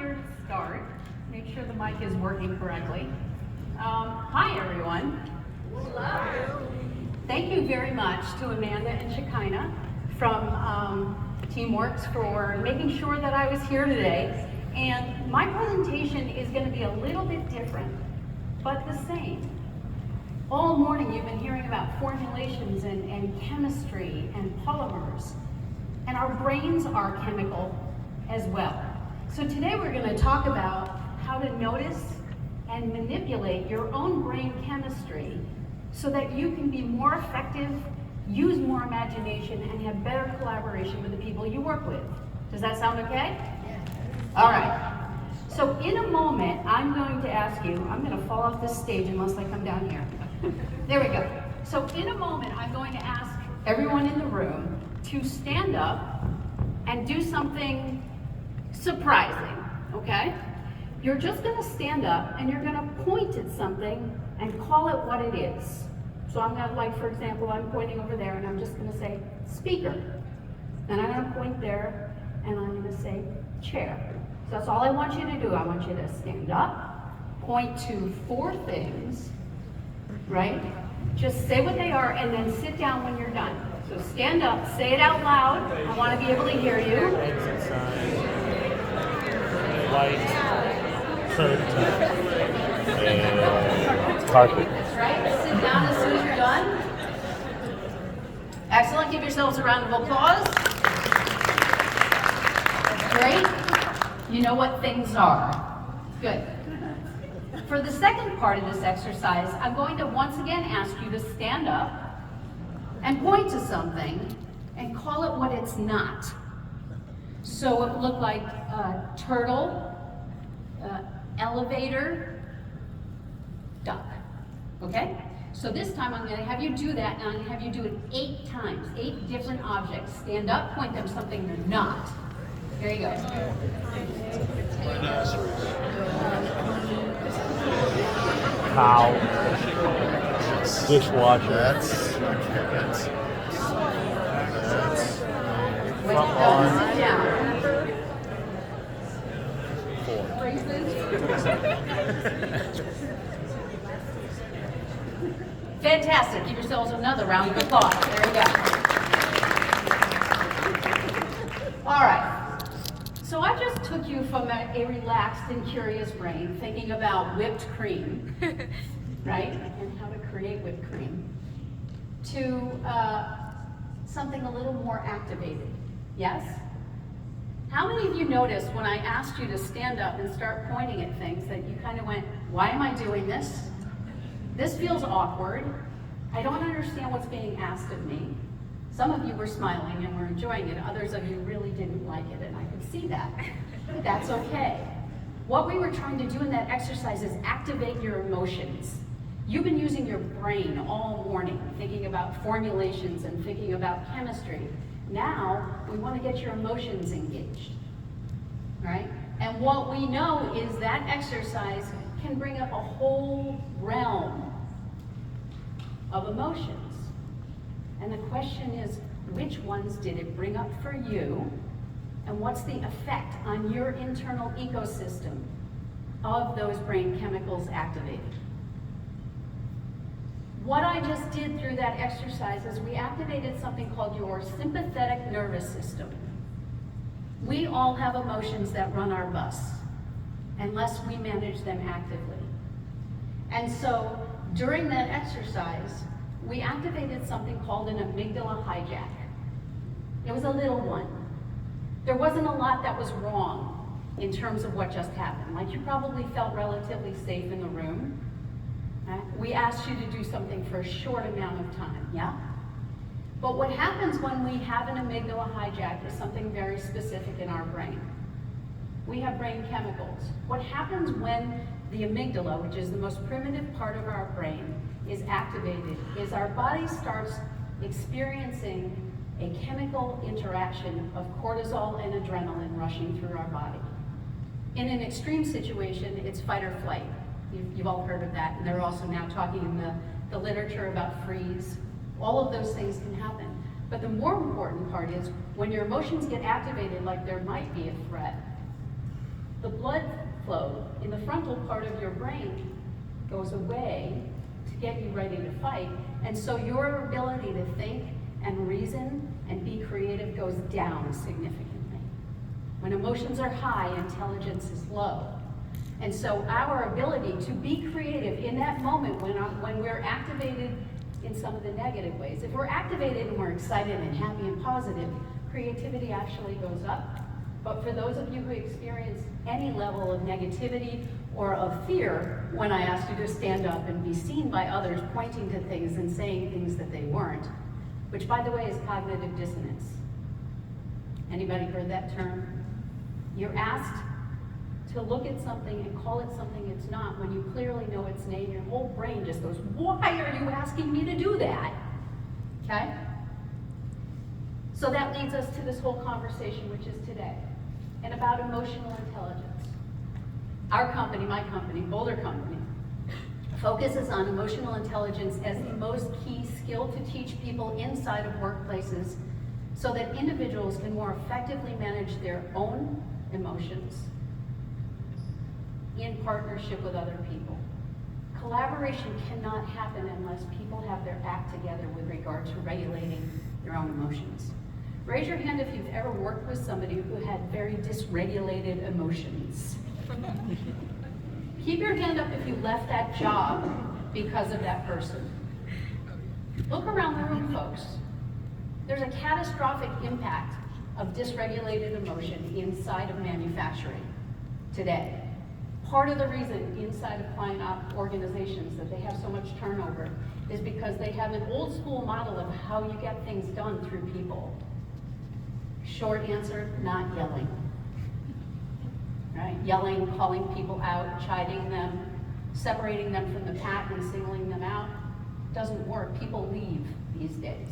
here to start. Make sure the mic is working correctly. Hi, everyone. Hello. Thank you very much to Amanda and Shekinah from Teamworks for making sure that I was here today. And my presentation is going to be a little bit different, but the same. All morning you've been hearing about formulations and chemistry and polymers. And our brains are chemical as well. So today we're going to talk about how to notice and manipulate your own brain chemistry so that you can be more effective, use more imagination, and have better collaboration with the people you work with. Does that sound okay? Yeah. All right. So in a moment, I'm going to ask you, I'm going to fall off this stage unless I come down here. There we go. So in a moment, I'm going to ask everyone in the room to stand up and do something surprising, okay? You're just going to stand up and you're going to point at something and call it what it is. So I'm going to, like, for example, I'm pointing over there and I'm just going to say speaker. And I'm going to point there and I'm going to say chair. So that's all I want you to do. I want you to stand up, point to 4 things, right? Just say what they are and then sit down when you're done. So stand up, say it out loud. I want to be able to hear you. Exercise, light, curtain, and carpet. That's right. Sit down as soon as you're done. Excellent. Give yourselves a round of applause. Great. You know what things are. Good. For the second part of this exercise, I'm going to once again ask you to stand up and point to something and call it what it's not. So it would look like turtle, elevator, duck. Okay? So this time I'm going to have you do that, and I'm going to have you do it 8 times, 8 different objects. Stand up, point them something they're not. Here you go. Cow, dishwasher, That's When you don't sit down. Fantastic. Give yourselves another round of applause. There you go. All right. So I just took you from a relaxed and curious brain thinking about whipped cream, right? And how to create whipped cream, to something a little more activated. Yes? How many of you noticed when I asked you to stand up and start pointing at things that you kind of went, why am I doing this? This feels awkward. I don't understand what's being asked of me. Some of you were smiling and were enjoying it. Others of you really didn't like it, and I could see that. But that's okay. What we were trying to do in that exercise is activate your emotions. You've been using your brain all morning, thinking about formulations and thinking about chemistry. Now, we want to get your emotions engaged, right? And what we know is that exercise can bring up a whole realm of emotions. And the question is, which ones did it bring up for you? And what's the effect on your internal ecosystem of those brain chemicals activated? What I just did through that exercise is we activated something called your sympathetic nervous system. We all have emotions that run our bus, unless we manage them actively. And so during that exercise, we activated something called an amygdala hijack. It was a little one. There wasn't a lot that was wrong in terms of what just happened. Like, you probably felt relatively safe in the room. We asked you to do something for a short amount of time, yeah? But what happens when we have an amygdala hijack is something very specific in our brain. We have brain chemicals. What happens when the amygdala, which is the most primitive part of our brain, is activated is our body starts experiencing a chemical interaction of cortisol and adrenaline rushing through our body. In an extreme situation, it's fight or flight. You've all heard of that, and they're also now talking in the literature about freeze. All of those things can happen. But the more important part is when your emotions get activated like there might be a threat, the blood flow in the frontal part of your brain goes away to get you ready to fight. And so your ability to think and reason and be creative goes down significantly. When emotions are high, intelligence is low. And so our ability to be creative in that moment when we're activated in some of the negative ways, if we're activated and we're excited and happy and positive, creativity actually goes up. But for those of you who experience any level of negativity or of fear, when I asked you to stand up and be seen by others pointing to things and saying things that they weren't, which by the way is cognitive dissonance. Anybody heard that term? You're asked to look at something and call it something it's not when you clearly know its name. Your whole brain just goes, why are you asking me to do that? Okay? So that leads us to this whole conversation, which is today, and about emotional intelligence. Our company, my company, Boulder Company, focuses on emotional intelligence as the most key skill to teach people inside of workplaces so that individuals can more effectively manage their own emotions in partnership with other people. Collaboration cannot happen unless people have their act together with regard to regulating their own emotions. Raise your hand if you've ever worked with somebody who had very dysregulated emotions. Keep your hand up if you left that job because of that person. Look around the room, folks. There's a catastrophic impact of dysregulated emotion inside of manufacturing today. Part of the reason inside of client organizations that they have so much turnover is because they have an old school model of how you get things done through people. Short answer, not yelling. Right? Yelling, calling people out, chiding them, separating them from the pack and singling them out doesn't work. People leave these days.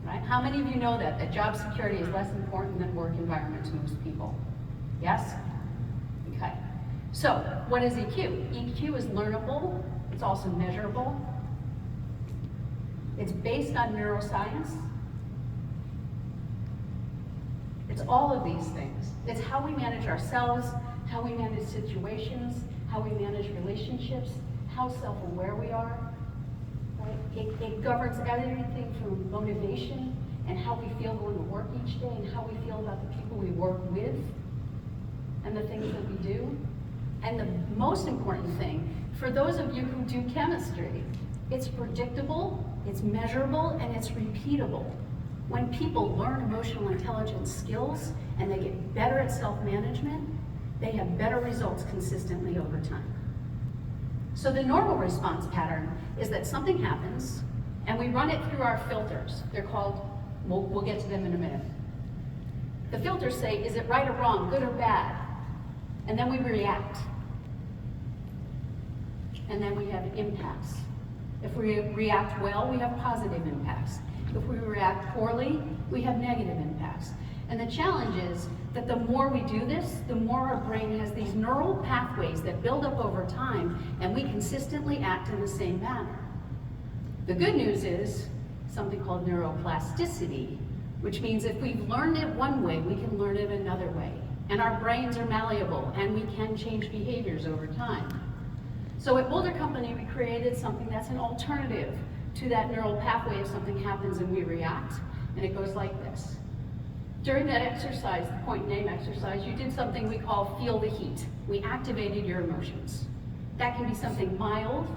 Right? How many of you know that job security is less important than work environment to most people? Yes? Okay. So, what is EQ? EQ is learnable, it's also measurable. It's based on neuroscience. It's all of these things. It's how we manage ourselves, how we manage situations, how we manage relationships, how self-aware we are. Right? It governs everything from motivation and how we feel going to work each day and how we feel about the people we work with and the things that we do. And the most important thing, for those of you who do chemistry, it's predictable, it's measurable, and it's repeatable. When people learn emotional intelligence skills and they get better at self-management, they have better results consistently over time. So the normal response pattern is that something happens and we run it through our filters. They're called, we'll get to them in a minute. The filters say, is it right or wrong, good or bad? And then we react. And then we have impacts. If we react well, we have positive impacts. If we react poorly, we have negative impacts. And the challenge is that the more we do this, the more our brain has these neural pathways that build up over time, and we consistently act in the same manner. The good news is something called neuroplasticity, which means if we've learned it one way, we can learn it another way. And our brains are malleable, and we can change behaviors over time. So at Boulder Company, we created something that's an alternative to that neural pathway. If something happens and we react, and it goes like this. During that exercise, the point name exercise, you did something we call feel the heat. We activated your emotions. That can be something mild,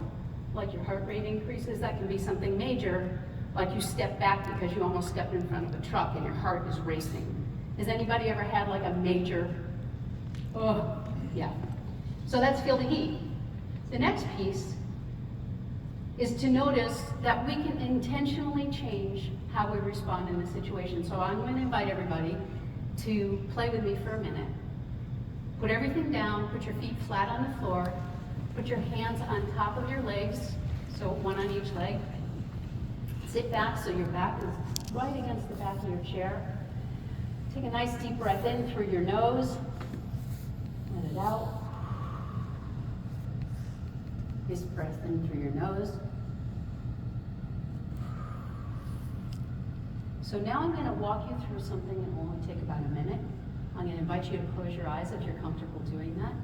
like your heart rate increases. That can be something major, like you step back because you almost stepped in front of a truck and your heart is racing. Has anybody ever had like a major, oh, yeah. So that's feel the heat. The next piece is to notice that we can intentionally change how we respond in a situation. So I'm going to invite everybody to play with me for a minute. Put everything down, put your feet flat on the floor, put your hands on top of your legs, so one on each leg. Sit back so your back is right against the back of your chair. Take a nice deep breath in through your nose, let it out. Nice breath in through your nose. So now I'm going to walk you through something that will only take about a minute. I'm going to invite you to close your eyes if you're comfortable doing that.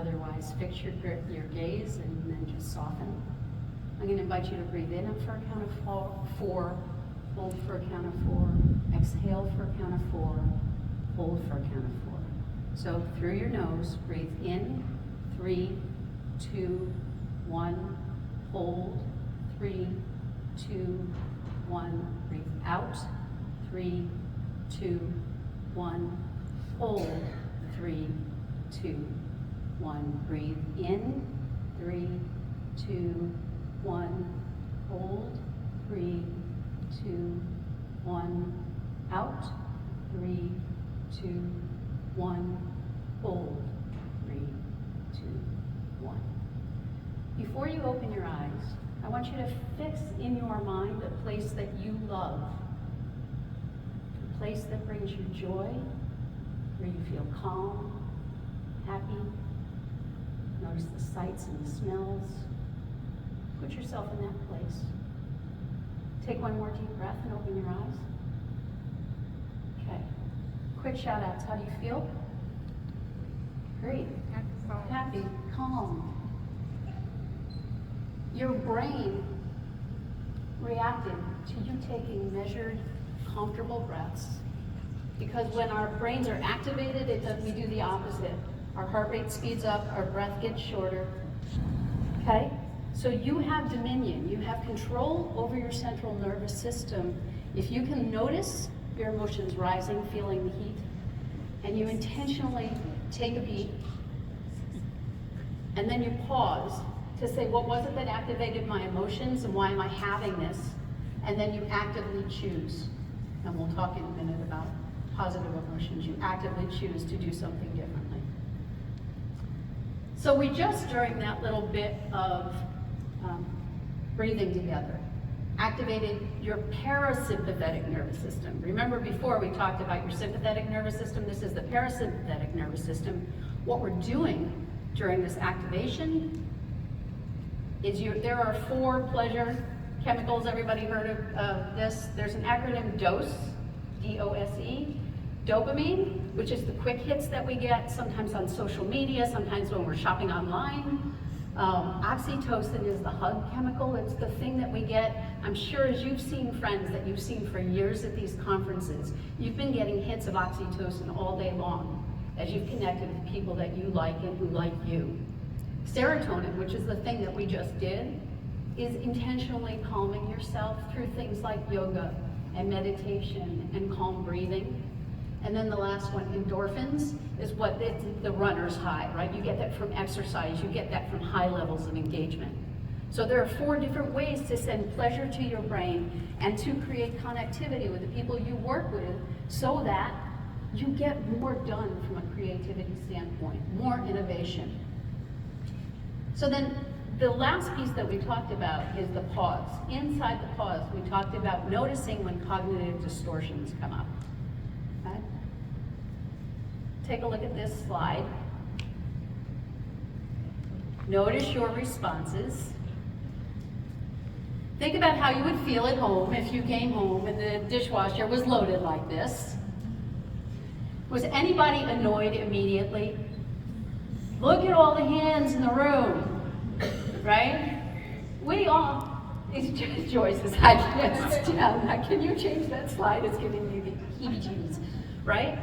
Otherwise, fix your gaze and then just soften. I'm going to invite you to breathe in for a count of 4, hold for a count of 4, exhale for a count of 4, hold for a count of 4. So through your nose, breathe in, 3, 2, 1, hold, 3, 2, 1, breathe out, 3, 2, 1, hold, 3, 2, 1, breathe in, 3, 2, 1, hold, 3, 2, 1, out, 3, 2, 1, hold, 3, 2, 1. Before you open your eyes, I want you to fix in your mind a place that you love, a place that brings you joy, where you feel calm, happy. Notice the sights and the smells. Put yourself in that place. Take one more deep breath and open your eyes. Okay. Quick shout outs. How do you feel? Great. Happy, calm. Your brain reacted to you taking measured, comfortable breaths. Because when our brains are activated, we do the opposite. Our heart rate speeds up, our breath gets shorter. Okay? So you have dominion, you have control over your central nervous system. If you can notice your emotions rising, feeling the heat, and you intentionally take a beat, and then you pause to say, what was it that activated my emotions and why am I having this? And then you actively choose. And we'll talk in a minute about positive emotions. You actively choose to do something differently. So we just, during that little bit of breathing together, activated your parasympathetic nervous system. Remember before we talked about your sympathetic nervous system? This is the parasympathetic nervous system. What we're doing during this activation is there are 4 pleasure chemicals. Everybody heard of this? There's an acronym DOSE, D-O-S-E. Dopamine, which is the quick hits that we get sometimes on social media, sometimes when we're shopping online. Oxytocin is the hug chemical. It's the thing that we get. I'm sure as you've seen friends that you've seen for years at these conferences, you've been getting hits of oxytocin all day long as you've connected with people that you like and who like you. Serotonin, which is the thing that we just did, is intentionally calming yourself through things like yoga and meditation and calm breathing. And then the last one, endorphins, is what the runner's high, right? You get that from exercise, you get that from high levels of engagement. So there are 4 different ways to send pleasure to your brain and to create connectivity with the people you work with so that you get more done from a creativity standpoint, more innovation. So then the last piece that we talked about is the pause. Inside the pause, we talked about noticing when cognitive distortions come up. Okay? Take a look at this slide. Notice your responses. Think about how you would feel at home if you came home and the dishwasher was loaded like this. Was anybody annoyed immediately? Look at all the hands in the room, right? We all, it's Joyce's can you change that slide? It's giving me the heebie-jeebies, right?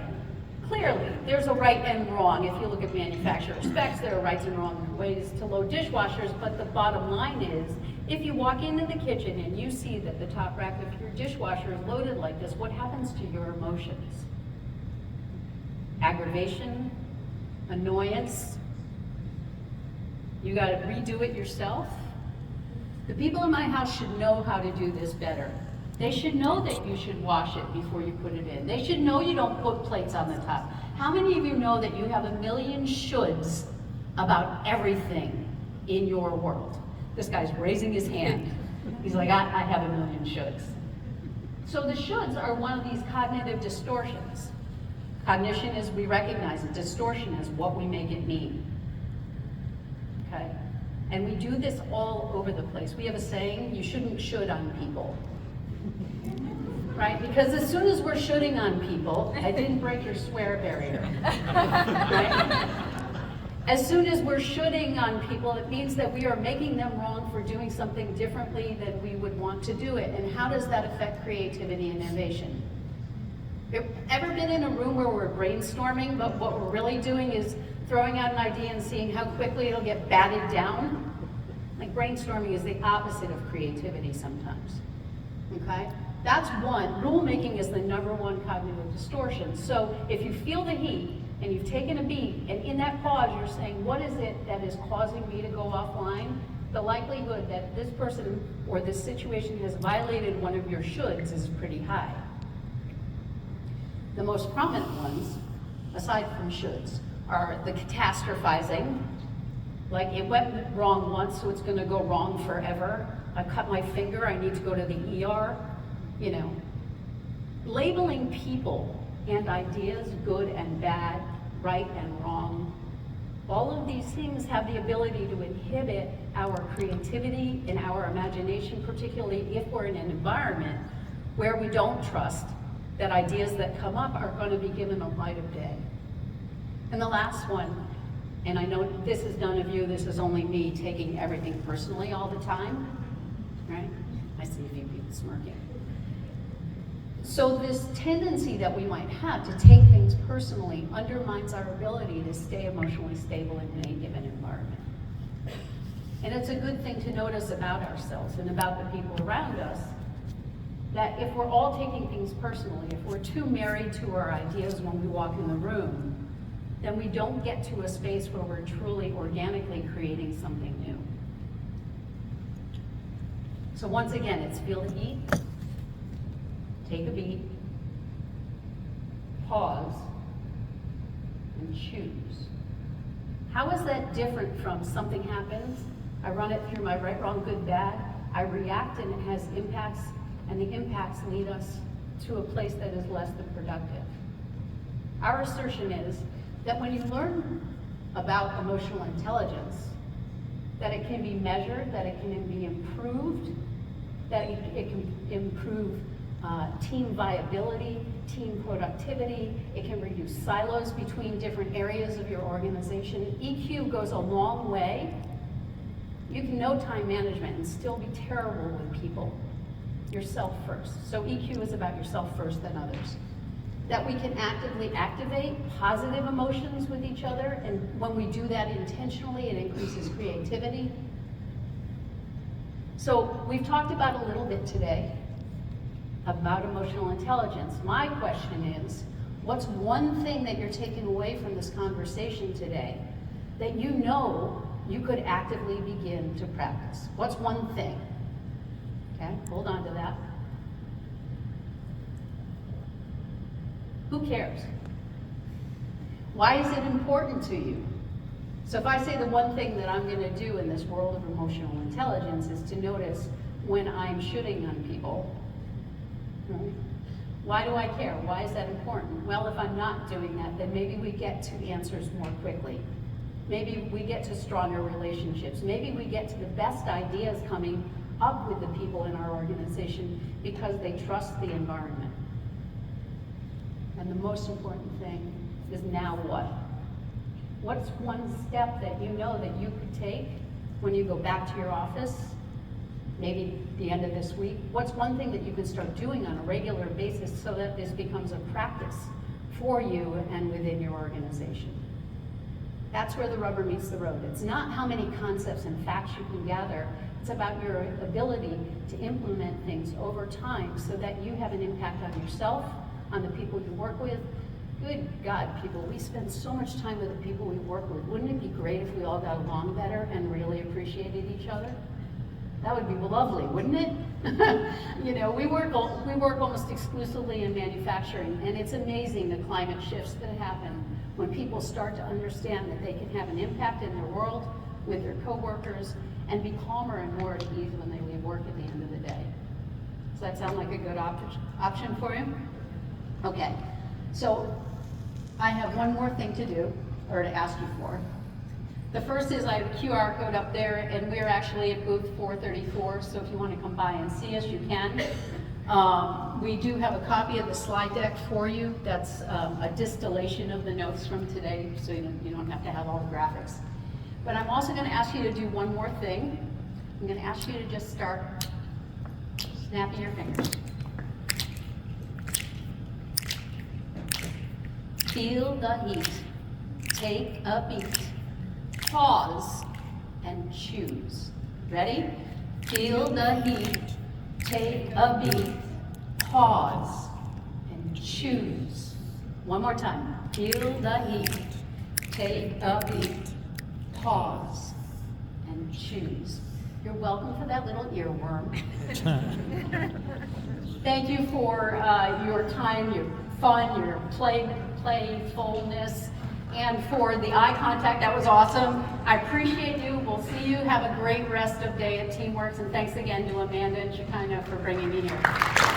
Clearly, there's a right and wrong. If you look at manufacturer specs, there are rights and wrong ways to load dishwashers, but the bottom line is, if you walk into the kitchen and you see that the top rack of your dishwasher is loaded like this, what happens to your emotions? Aggravation, annoyance. You got to redo it yourself. The people in my house should know how to do this better. They should know that you should wash it before you put it in. They should know you don't put plates on the top. How many of you know that you have a million shoulds about everything in your world? This guy's raising his hand. He's like, I have a million shoulds. So the shoulds are one of these cognitive distortions. Cognition is we recognize it. Distortion is what we make it mean. Okay? And we do this all over the place. We have a saying, you shouldn't should on people. right? Because as soon as we're shooting on people, I didn't break your swear barrier, right? As soon as we're shooting on people, it means that we are making them wrong for doing something differently than we would want to do it. And how does that affect creativity and innovation? Ever been in a room where we're brainstorming, but what we're really doing is throwing out an idea and seeing how quickly it'll get batted down? Like brainstorming is the opposite of creativity sometimes, okay? That's one. Rulemaking is the #1 cognitive distortion. So if you feel the heat and you've taken a beat, and in that pause you're saying, what is it that is causing me to go offline? The likelihood that this person or this situation has violated one of your shoulds is pretty high. The most prominent ones, aside from shoulds, are the catastrophizing, like it went wrong once, so it's gonna go wrong forever. I cut my finger, I need to go to the ER, you know. Labeling people and ideas, good and bad, right and wrong, all of these things have the ability to inhibit our creativity and our imagination, particularly if we're in an environment where we don't trust that ideas that come up are going to be given a light of day. And the last one, and I know this is none of you, this is only me taking everything personally all the time, right? I see a few people smirking. So this tendency that we might have to take things personally undermines our ability to stay emotionally stable in any given environment. And it's a good thing to notice about ourselves and about the people around us, that if we're all taking things personally, if we're too married to our ideas when we walk in the room, then we don't get to a space where we're truly organically creating something new. So once again, it's feel the heat, take a beat, pause, and choose. How is that different from something happens, I run it through my right, wrong, good, bad, I react and it has impacts, and the impacts lead us to a place that is less than productive. Our assertion is that when you learn about emotional intelligence, that it can be measured, that it can be improved, that it can improve team viability, team productivity, it can reduce silos between different areas of your organization. EQ goes a long way. You can know time management and still be terrible with people. Yourself first. So EQ is about yourself first, then others. That we can actively activate positive emotions with each other, and when we do that intentionally, it increases creativity. So we've talked about a little bit today about emotional intelligence. My question is, what's one thing that you're taking away from this conversation today that you know you could actively begin to practice? What's one thing? Okay, hold on to that. Who cares? Why is it important to you? So if I say the one thing that I'm going to do in this world of emotional intelligence is to notice when I'm shooting on people, right? Why do I care? Why is that important? Well, if I'm not doing that, then maybe we get to answers more quickly. Maybe we get to stronger relationships. Maybe we get to the best ideas coming up with the people in our organization because they trust the environment. And the most important thing is now what? What's one step that you know that you could take when you go back to your office, maybe the end of this week? What's one thing that you can start doing on a regular basis so that this becomes a practice for you and within your organization? That's where the rubber meets the road. It's not how many concepts and facts you can gather. It's about your ability to implement things over time so that you have an impact on yourself, on the people you work with. Good God, people, we spend so much time with the people we work with. Wouldn't it be great if we all got along better and really appreciated each other? That would be lovely, wouldn't it? You know, we work almost exclusively in manufacturing, and it's amazing the climate shifts that happen when people start to understand that they can have an impact in their world with their coworkers and be calmer and more at ease when they leave work at the end of the day. Does that sound like a good option for you? Okay, so I have one more thing to do, or to ask you for. The first is I have a QR code up there, and we're actually at booth 434, so if you want to come by and see us, you can. We do have a copy of the slide deck for you. That's a distillation of the notes from today, so you don't have to have all the graphics. But I'm also going to ask you to do one more thing. I'm going to ask you to just start snapping your fingers. Feel the heat. Take a beat. Pause and choose. Ready? Feel the heat. Take a beat. Pause and choose. One more time. Feel the heat. Take a beat. Pause and choose. You're welcome for that little earworm. Thank you for your time, your fun, your playfulness, and for the eye contact. That was awesome. I appreciate you. We'll see you. Have a great rest of day at Teamworks, and thanks again to Amanda and Shekinah for bringing me here.